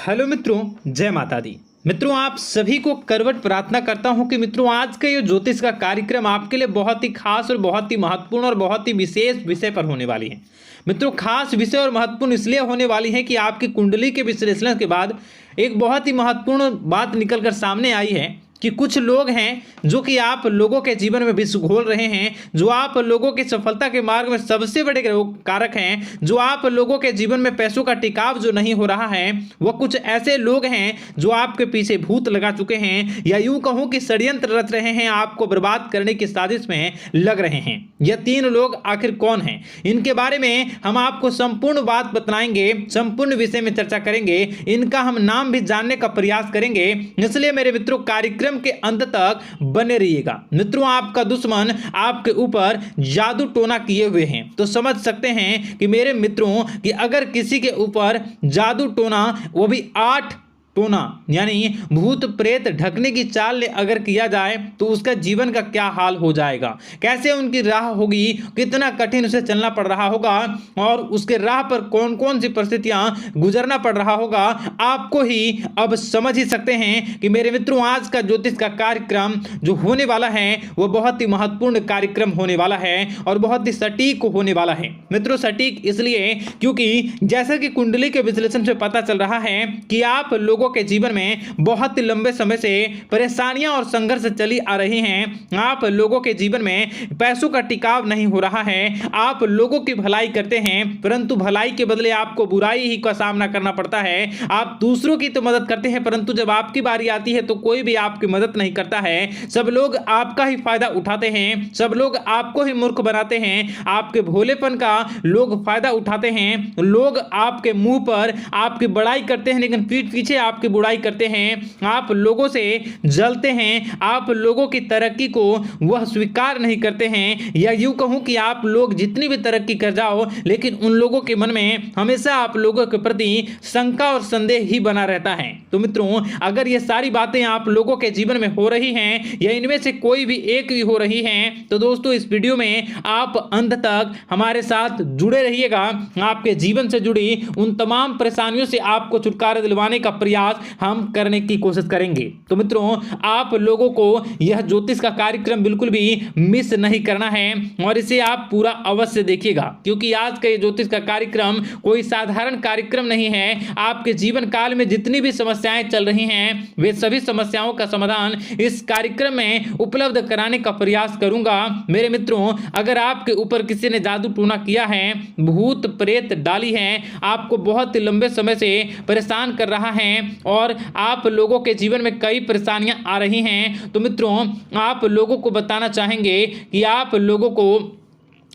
Hello मित्रों, जय माता दी। मित्रों, आप सभी को करवट प्रार्थना करता हूं कि मित्रों आज का ये ज्योतिष का कार्यक्रम आपके लिए बहुत ही खास और बहुत ही महत्वपूर्ण और बहुत ही विशेष विषय पर होने वाली है। मित्रों, खास विषय और महत्वपूर्ण इसलिए होने वाली है कि आपकी कुंडली के विश्लेषण के बाद एक बहुत ही महत्वपूर्ण बात निकलकर सामने आई है कि कुछ लोग हैं जो कि आप लोगों के जीवन में विष घोल रहे हैं, जो आप लोगों की सफलता के मार्ग में सबसे बड़े कारक हैं, जो आप लोगों के जीवन में पैसों का टिकाव जो नहीं हो रहा है, वह कुछ ऐसे लोग हैं जो आपके पीछे भूत लगा चुके हैं या यूं कहूं कि षड्यंत्र रच रहे हैं, आपको बर्बाद करने की साजिश में लग रहे हैं। यह तीन लोग आखिर कौन हैं, इनके बारे में हम आपको संपूर्ण बात बताएंगे, संपूर्ण विषय में चर्चा करेंगे, इनका हम नाम भी जानने का प्रयास करेंगे। इसलिए मेरे मित्रों, कार्यक्रम के अंत तक बने रहिएगा। मित्रों, आपका दुश्मन आपके ऊपर जादू टोना किए हुए हैं, तो समझ सकते हैं कि मेरे मित्रों कि अगर किसी के ऊपर जादू टोना, वो भी 8 टोना यानी भूत प्रेत ढकने की चाल अगर किया जाए तो उसका जीवन का क्या हाल हो जाएगा, कैसे उनकी राह होगी, कितना कठिन उसे चलना पड़ रहा होगा और उसके राह पर कौन कौन सी परिस्थितियां गुजरना पड़ रहा होगा, आपको ही अब समझ ही सकते हैं कि मेरे मित्रों आज का ज्योतिष का कार्यक्रम जो होने वाला है वह बहुत ही महत्वपूर्ण कार्यक्रम होने वाला है और बहुत ही सटीक होने वाला है। मित्रों, सटीक इसलिए क्योंकि जैसा कि कुंडली के विश्लेषण से पता चल रहा है कि आप लोगों के जीवन में बहुत ही लंबे समय से परेशानियां और संघर्ष चली आ रही हैं। आप लोगों के जीवन में पैसों का टिकाव नहीं हो रहा है। आप लोगों की भलाई करते हैं परंतु भलाई के बदले आपको बुराई ही का सामना करना पड़ता है। आप दूसरों की तो मदद करते हैं परंतु जब आपकी बारी आती है तो कोई भी आपकी मदद नहीं करता है। सब लोग आपका ही फायदा उठाते हैं, सब लोग आपको ही मूर्ख बनाते हैं, आपके भोलेपन का लोग फायदा उठाते हैं। लोग आपके मुंह पर आपकी बड़ाई करते हैं लेकिन पीठ पीछे आपकी बुराई करते हैं। आप लोगों से जलते हैं, आप लोगों की तरक्की को वह स्वीकार नहीं करते हैं, या यूं कहूं कि आप लोग जितनी भी तरक्की कर जाओ लेकिन उन लोगों के मन में हमेशा आप लोगों के प्रति शंका और संदेह ही बना रहता है। तो मित्रों, अगर ये सारी बातें आप लोगों के जीवन में हो रही हैं या इनमें से कोई भी एक भी हो रही हैं तो दोस्तों इस वीडियो में आप अंत तक हमारे साथ जुड़े रहिएगा। आपके जीवन से जुड़ी उन तमाम परेशानियों से आपको छुटकारा दिलवाने का प्रयास हम करने की कोशिश करेंगे। तो मित्रों, आप लोगों को यह ज्योतिष का कार्यक्रम बिल्कुल भी मिस नहीं करना है और इसे आप पूरा अवश्य देखिएगा क्योंकि आज का ये ज्योतिष का कार्यक्रम कोई साधारण कार्यक्रम नहीं है। आपके जीवन काल में जितनी भी समस्याएं चल रही हैं वे सभी समस्याओं का समाधान इस कार्यक्रम में उपलब्ध कराने का प्रयास करूंगा। मेरे मित्रों, अगर आपके ऊपर किसी ने जादू टोना किया है, भूत प्रेत डाली है, आपको बहुत ही लंबे समय से परेशान कर रहा है और आप लोगों के जीवन में कई परेशानियां आ रही हैं, तो मित्रों आप लोगों को बताना चाहेंगे कि आप लोगों को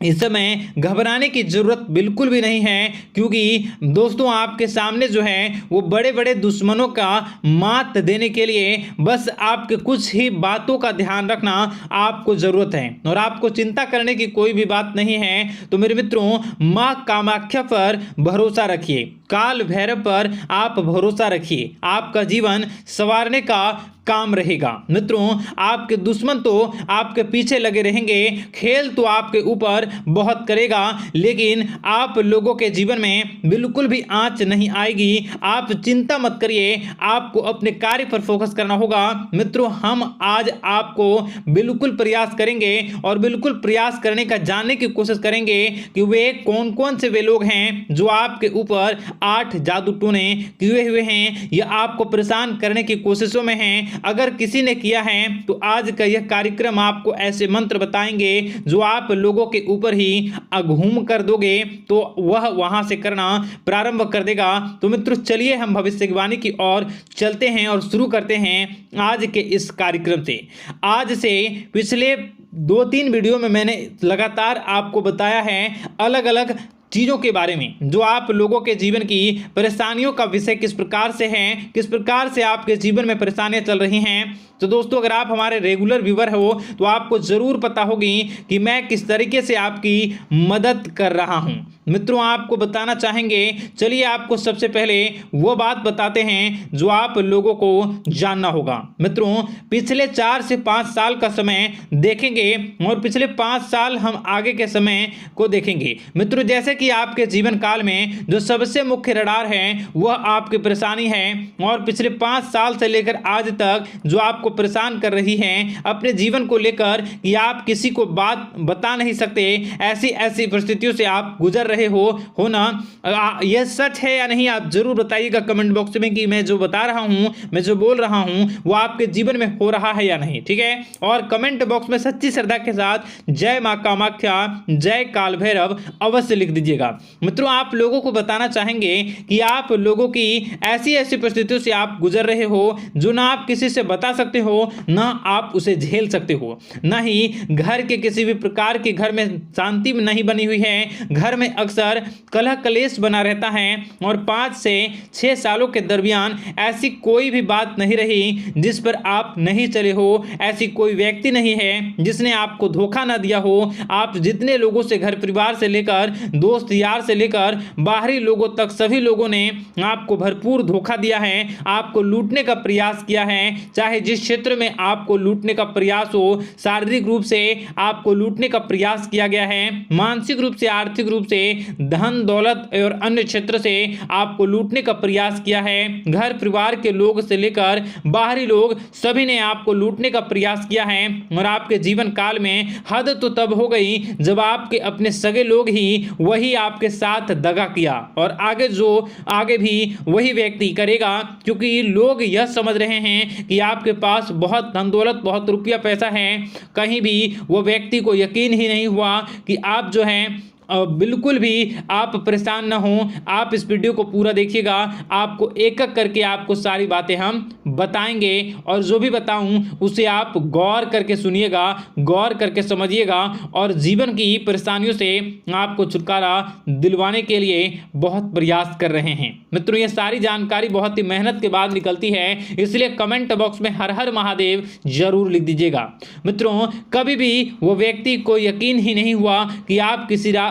इस समय घबराने की जरूरत बिल्कुल भी नहीं है क्योंकि दोस्तों आपके सामने जो है वो बड़े बड़े दुश्मनों का मात देने के लिए बस आपके कुछ ही बातों का ध्यान रखना आपको जरूरत है और आपको चिंता करने की कोई भी बात नहीं है। तो मेरे मित्रों, मां कामाख्या पर भरोसा रखिए, काल भैरव पर आप भरोसा रखिए, आपका जीवन संवारने का काम रहेगा। मित्रों, आपके दुश्मन तो आपके पीछे लगे रहेंगे, खेल तो आपके ऊपर बहुत करेगा लेकिन आप लोगों के जीवन में बिल्कुल भी आंच नहीं आएगी। आप चिंता मत करिए, आपको अपने कार्य पर फोकस करना होगा। मित्रों, हम आज आपको बिल्कुल प्रयास करेंगे और बिल्कुल प्रयास करने का जानने की कोशिश करेंगे कि वे कौन कौन से वे लोग हैं जो आपके ऊपर 8 जादू टोने किए हुए हैं या आपको परेशान करने की कोशिशों में हैं। अगर किसी ने किया है तो आज का यह कार्यक्रम आपको ऐसे मंत्र बताएंगे जो आप लोगों के ऊपर ही अघूम कर दोगे तो वह वहां से करना प्रारंभ कर देगा। तो मित्रों, चलिए हम भविष्यवाणी की ओर चलते हैं और शुरू करते हैं आज के इस कार्यक्रम से। आज से पिछले 2-3 वीडियो में मैंने लगातार आपको बताया है अलग अलग चीज़ों के बारे में जो आप लोगों के जीवन की परेशानियों का विषय किस प्रकार से है, किस प्रकार से आपके जीवन में परेशानियां चल रही हैं। तो दोस्तों, अगर आप हमारे रेगुलर व्यूवर हो तो आपको ज़रूर पता होगी कि मैं किस तरीके से आपकी मदद कर रहा हूं। मित्रों आपको बताना चाहेंगे। चलिए आपको सबसे पहले वो बात बताते हैं जो आप लोगों को जानना होगा। मित्रों पिछले 4 से 5 साल का समय देखेंगे और पिछले 5 साल हम आगे के समय को देखेंगे। मित्रों जैसे कि आपके जीवन काल में जो सबसे मुख्य रडार है वह आपकी परेशानी है और पिछले 5 साल से लेकर आज तक जो आपको परेशान कर रही है अपने जीवन को लेकर कि आप किसी को बात बता नहीं सकते, ऐसी ऐसी परिस्थितियों से आप गुजर रहे हो ना। यह सच है या नहीं आप जरूर बताइएगा कमेंट बॉक्स में कि मैं जो बता रहा हूं, मैं जो बोल रहा हूं वो आपके जीवन में हो रहा है या नहीं। ठीक है, और कमेंट बॉक्स में सच्ची श्रद्धा के साथ जय मां कामाख्या, जय काल भैरव अवश्य लिख दीजिएगा। मित्रों आप लोगों को बताना चाहेंगे कि आप लोगों की ऐसी ऐसी परिस्थितियों से आप गुजर रहे हो जो ना आप किसी से बता सकते हो ना आप उसे झेल सकते हो, ना ही घर के किसी भी प्रकार के घर में शांति नहीं बनी हुई है। घर में अक्सर कलह कलेश बना रहता है और 5 से 6 सालों के दरमियान ऐसी कोई भी बात नहीं रही जिस पर आप नहीं चले हो, ऐसी कोई व्यक्ति नहीं है जिसने आपको धोखा ना दिया हो। आप जितने लोगों से घर परिवार से लेकर दोस्त यार से लेकर बाहरी लोगों तक सभी लोगों ने आपको भरपूर धोखा दिया है, आपको लूटने का प्रयास किया है। चाहे जिस क्षेत्र में आपको लूटने का प्रयास हो, शारीरिक रूप से आपको लूटने का प्रयास किया गया है, मानसिक रूप से आर्थिक रूप से धन दौलत और अन्य क्षेत्र से आपको लूटने का प्रयास किया है। घर परिवार के लोग से लेकर बाहरी लोग सभी ने आपको लूटने का प्रयास किया है और आपके जीवन काल में हद तो तब हो गई जब आपके अपने सगे लोग ही वही आपके साथ दगा किया और आगे भी वही व्यक्ति करेगा, क्योंकि लोग यह समझ रहे हैं कि आपके पास बहुत धन दौलत बहुत रुपया पैसा है। कहीं भी वो व्यक्ति को यकीन ही नहीं हुआ कि आप जो है बिल्कुल भी आप परेशान ना हो। आप इस वीडियो को पूरा देखिएगा, आपको एक एक करके आपको सारी बातें हम बताएंगे और जो भी बताऊं उसे आप गौर करके सुनिएगा, गौर करके समझिएगा और जीवन की परेशानियों से आपको छुटकारा दिलवाने के लिए बहुत प्रयास कर रहे हैं। मित्रों ये सारी जानकारी बहुत ही मेहनत के बाद निकलती है, इसलिए कमेंट बॉक्स में हर हर महादेव जरूर लिख दीजिएगा। मित्रों कभी भी वो व्यक्ति को यकीन ही नहीं हुआ कि आप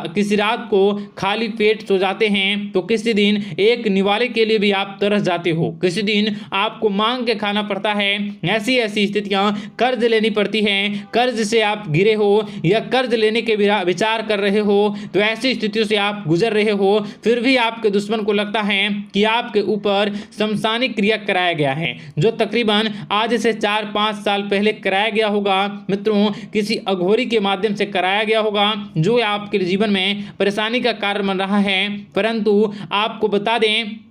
किसी रात को खाली पेट सो जाते हैं तो किसी दिन एक निवाले के लिए भी आप तरस जाते हो, किसी दिन आपको मांग के खाना पड़ता है। ऐसी ऐसी स्थितियां कर्ज लेनी पड़ती हैं, कर्ज से आप घिरे हो या कर्ज लेने के विचार कर रहे हो, तो ऐसी स्थितियों से आप गुजर रहे हो। फिर भी आपके दुश्मन को लगता है कि आपके ऊपर शमशानी क्रिया कराया गया है, जो तकरीबन आज से 4-5 साल पहले कराया गया होगा। मित्रों किसी अघोरी के माध्यम से कराया गया होगा जो आपके जीवन में परेशानी का कारण बन रहा है। परंतु आपको बता दें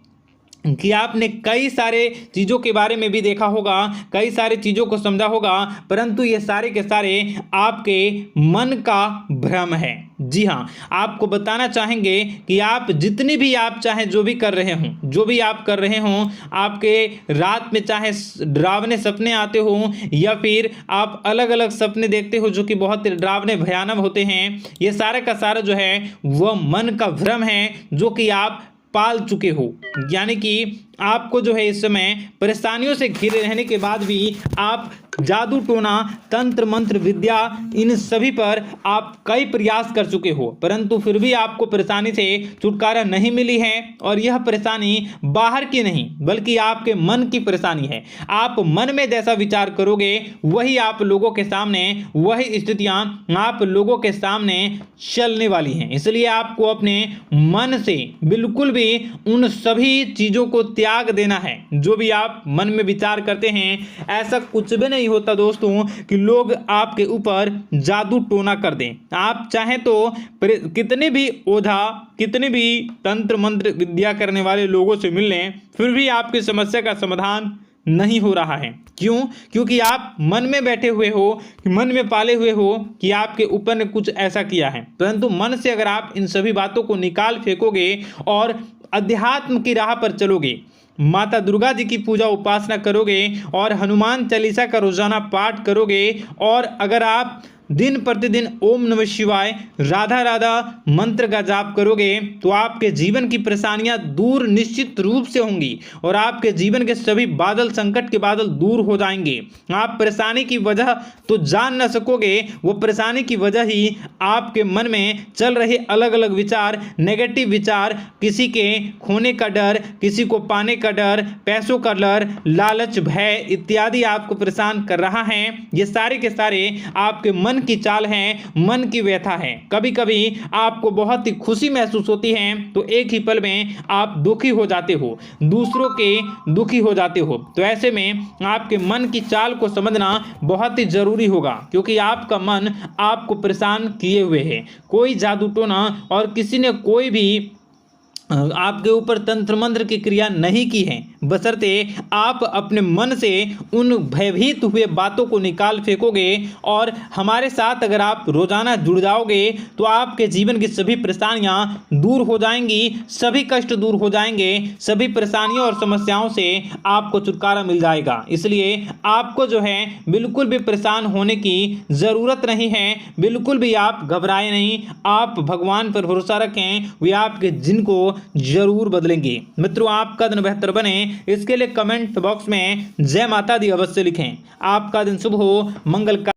कि आपने कई सारे चीज़ों के बारे में भी देखा होगा, कई सारी चीज़ों को समझा होगा, परंतु ये सारे के सारे आपके मन का भ्रम है। जी हाँ, आपको बताना चाहेंगे कि आप जितनी भी आप चाहे जो भी कर रहे हों, जो भी आप कर रहे हों, आपके रात में चाहे डरावने सपने आते हों या फिर आप अलग अलग सपने देखते हो जो कि बहुत डरावने भयानक होते हैं, ये सारे का सारा जो है वह मन का भ्रम है जो कि आप पाल चुके हो। यानी कि आपको जो है इस समय परेशानियों से घिरे रहने के बाद भी आप जादू टोना तंत्र मंत्र विद्या इन सभी पर आप कई प्रयास कर चुके हो, परंतु फिर भी आपको परेशानी से छुटकारा नहीं मिली है। और यह परेशानी बाहर की नहीं बल्कि आपके मन की परेशानी है। आप मन में जैसा विचार करोगे वही आप लोगों के सामने, वही स्थितियां आप लोगों के सामने चलने वाली हैं। इसलिए आपको अपने मन से बिल्कुल भी उन सभी चीज़ों को त्याग देना है जो भी आप मन में विचार करते हैं। ऐसा कुछ भी नहीं होता दोस्तों कि लोग आपके ऊपर जादू टोना कर दें। आप चाहें तो कितने भी ओझा, कितने भी तंत्र मंत्र विद्या करने वाले लोगों से मिल लें, फिर भी आपकी समस्या का समाधान नहीं हो रहा है। क्यों? क्योंकि आप मन में बैठे हुए हो, मन में पाले हुए हो कि आपके ऊपर ने कुछ ऐसा किया है। परंतु मन से अगर आप इन सभी बातों को निकाल फेंकोगे और अध्यात्म की राह पर चलोगे, माता दुर्गा जी की पूजा उपासना करोगे और हनुमान चालीसा का रोजाना पाठ करोगे, और अगर आप दिन प्रतिदिन ओम नमः शिवाय, राधा राधा मंत्र का जाप करोगे तो आपके जीवन की परेशानियां दूर निश्चित रूप से होंगी और आपके जीवन के सभी बादल, संकट के बादल दूर हो जाएंगे। आप परेशानी की वजह तो जान न सकोगे, वो परेशानी की वजह ही आपके मन में चल रहे अलग अलग विचार, नेगेटिव विचार, किसी के खोने का डर, किसी को पाने का डर, पैसों का डर, लालच, भय इत्यादि आपको परेशान कर रहा है। ये सारे के सारे आपके मन की चाल हैं, मन की व्यथा है। कभी कभी आपको बहुत ही खुशी महसूस होती है तो एक ही पल में आप दुखी हो जाते हो, दूसरों के दुखी हो जाते हो। तो ऐसे में आपके मन की चाल को समझना बहुत ही जरूरी होगा, क्योंकि आपका मन आपको परेशान किए हुए है। कोई जादू टोना और किसी ने कोई भी आपके ऊपर तंत्र मंत्र की क्रिया नहीं की है, बशर्ते आप अपने मन से उन भयभीत हुए बातों को निकाल फेंकोगे और हमारे साथ अगर आप रोजाना जुड़ जाओगे तो आपके जीवन की सभी परेशानियां दूर हो जाएंगी, सभी कष्ट दूर हो जाएंगे, सभी परेशानियों और समस्याओं से आपको छुटकारा मिल जाएगा। इसलिए आपको जो है बिल्कुल भी परेशान होने की ज़रूरत नहीं है, बिल्कुल भी आप घबराए नहीं। आप भगवान पर भरोसा रखें, वे आपके जिनको जरूर बदलेंगे। मित्रों, आपका दिन बेहतर बने इसके लिए कमेंट बॉक्स में जय माता दी अवश्य लिखें। आपका दिन शुभ हो, मंगल का